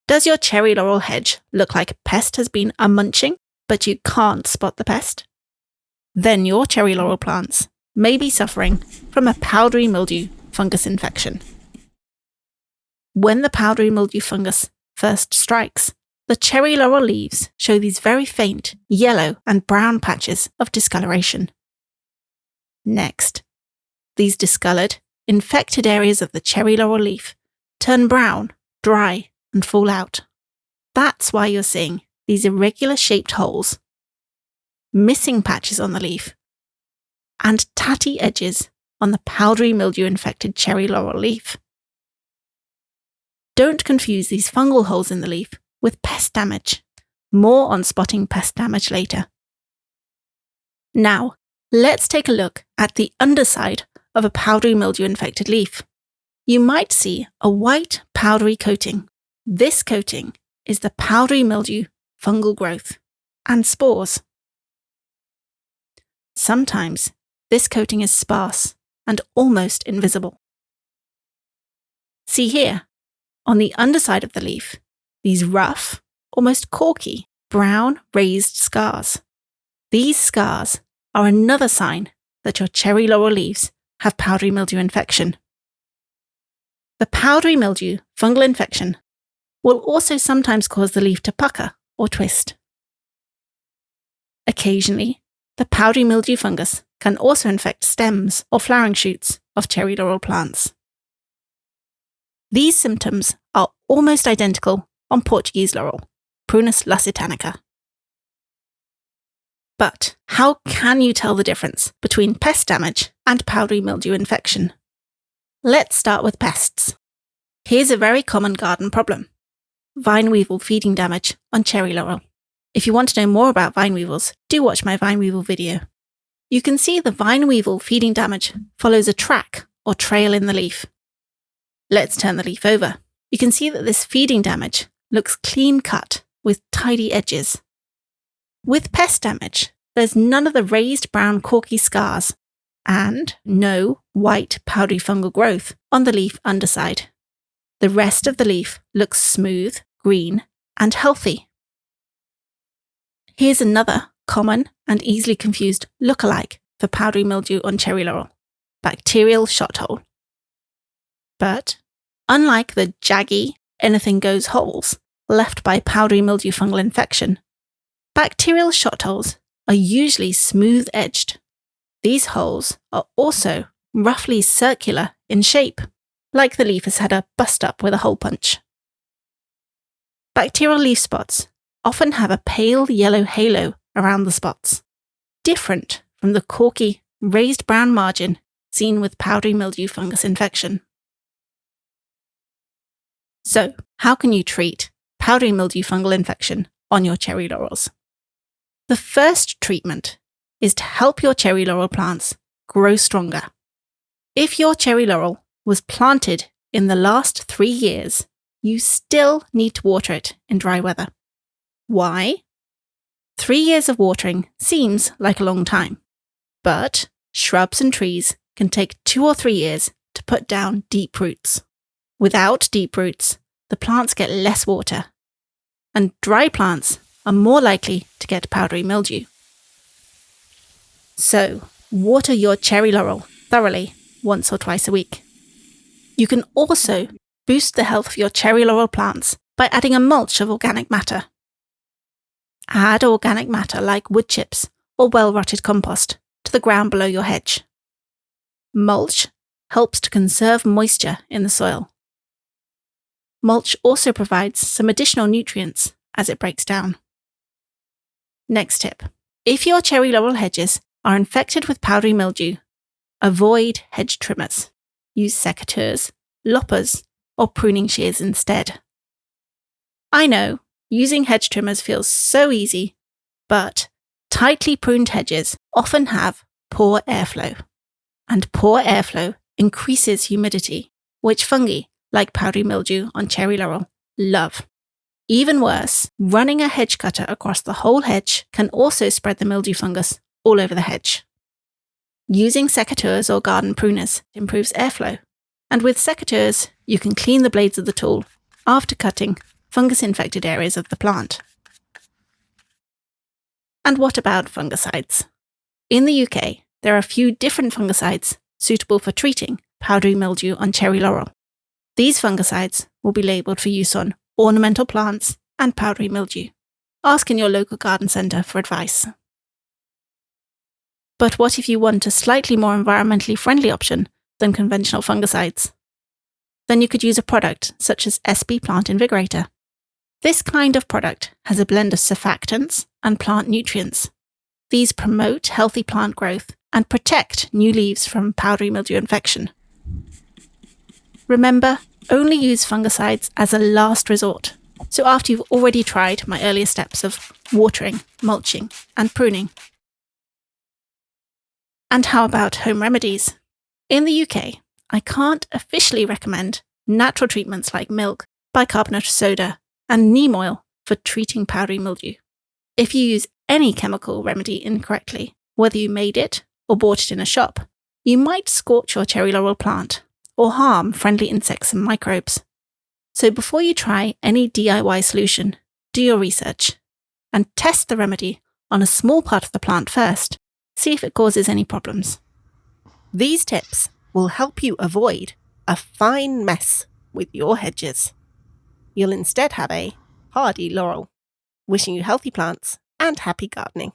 Does your cherry laurel hedge look like pest has been mulching, but you can't spot the pest? Then your cherry laurel plants may be suffering from a powdery mildew fungus infection. When the powdery mildew fungus first strikes, the cherry laurel leaves show these very faint yellow and brown patches of discoloration. Next, these discoloured, infected areas of the cherry laurel leaf turn brown, dry, and fall out. That's why you're seeing these irregular shaped holes, missing patches on the leaf, and tatty edges on the powdery mildew infected cherry laurel leaf. Don't confuse these fungal holes in the leaf with pest damage. More on spotting pest damage later. Now, let's take a look at the underside of a powdery mildew infected leaf. You might see a white powdery coating. This coating is the powdery mildew fungal growth and spores. Sometimes this coating is sparse and almost invisible. See here, on the underside of the leaf, these rough, almost corky, brown raised scars. These scars are another sign that your cherry laurel leaves have powdery mildew infection. The powdery mildew fungal infection will also sometimes cause the leaf to pucker or twist. Occasionally, the powdery mildew fungus can also infect stems or flowering shoots of cherry laurel plants. These symptoms are almost identical on Portuguese laurel, Prunus laurocerasus. But how can you tell the difference between pest damage and powdery mildew infection? Let's start with pests. Here's a very common garden problem: vine weevil feeding damage on cherry laurel. If you want to know more about vine weevils, do watch my vine weevil video. You can see the vine weevil feeding damage follows a track or trail in the leaf. Let's turn the leaf over. You can see that this feeding damage looks clean cut with tidy edges. With pest damage, there's none of the raised brown corky scars and no white powdery fungal growth on the leaf underside. The rest of the leaf looks smooth, green, and healthy. Here's another common and easily confused look-alike for powdery mildew on cherry laurel: bacterial shot hole. But unlike the jaggy, anything-goes holes left by powdery mildew fungal infection, bacterial shot holes are usually smooth-edged. These holes are also roughly circular in shape, like the leaf has had a bust-up with a hole punch. Bacterial leaf spots often have a pale yellow halo around the spots, different from the corky, raised brown margin seen with powdery mildew fungus infection. So, how can you treat powdery mildew fungal infection on your cherry laurels? The first treatment is to help your cherry laurel plants grow stronger. If your cherry laurel was planted in the last 3 years, you still need to water it in dry weather. Why? 3 years of watering seems like a long time, but shrubs and trees can take 2 or 3 years to put down deep roots. Without deep roots, the plants get less water, and dry plants are more likely to get powdery mildew. So, water your cherry laurel thoroughly once or twice a week. You can also boost the health of your cherry laurel plants by adding a mulch of organic matter. Add organic matter like wood chips or well-rotted compost to the ground below your hedge. Mulch helps to conserve moisture in the soil. Mulch also provides some additional nutrients as it breaks down. Next tip: if your cherry laurel hedges are infected with powdery mildew, avoid hedge trimmers. Use secateurs, loppers, or pruning shears instead. I know, using hedge trimmers feels so easy, but tightly pruned hedges often have poor airflow, and poor airflow increases humidity, which fungi, like powdery mildew on cherry laurel, love. Even worse, running a hedge cutter across the whole hedge can also spread the mildew fungus all over the hedge. Using secateurs or garden pruners improves airflow, and with secateurs, you can clean the blades of the tool after cutting fungus-infected areas of the plant. And what about fungicides? In the UK, there are a few different fungicides suitable for treating powdery mildew on cherry laurel. These fungicides will be labelled for use on ornamental plants and powdery mildew. Ask in your local garden centre for advice. But what if you want a slightly more environmentally friendly option than conventional fungicides? Then you could use a product such as SP Plant Invigorator. This kind of product has a blend of surfactants and plant nutrients. These promote healthy plant growth and protect new leaves from powdery mildew infection. Remember, only use fungicides as a last resort. So after you've already tried my earlier steps of watering, mulching, and pruning. And how about home remedies? In the UK, I can't officially recommend natural treatments like milk, bicarbonate of soda, and neem oil for treating powdery mildew. If you use any chemical remedy incorrectly, whether you made it or bought it in a shop, you might scorch your cherry laurel plant or harm friendly insects and microbes. So before you try any DIY solution, do your research and test the remedy on a small part of the plant first. See if it causes any problems. These tips will help you avoid a fine mess with your hedges. You'll instead have a hardy laurel. Wishing you healthy plants and happy gardening.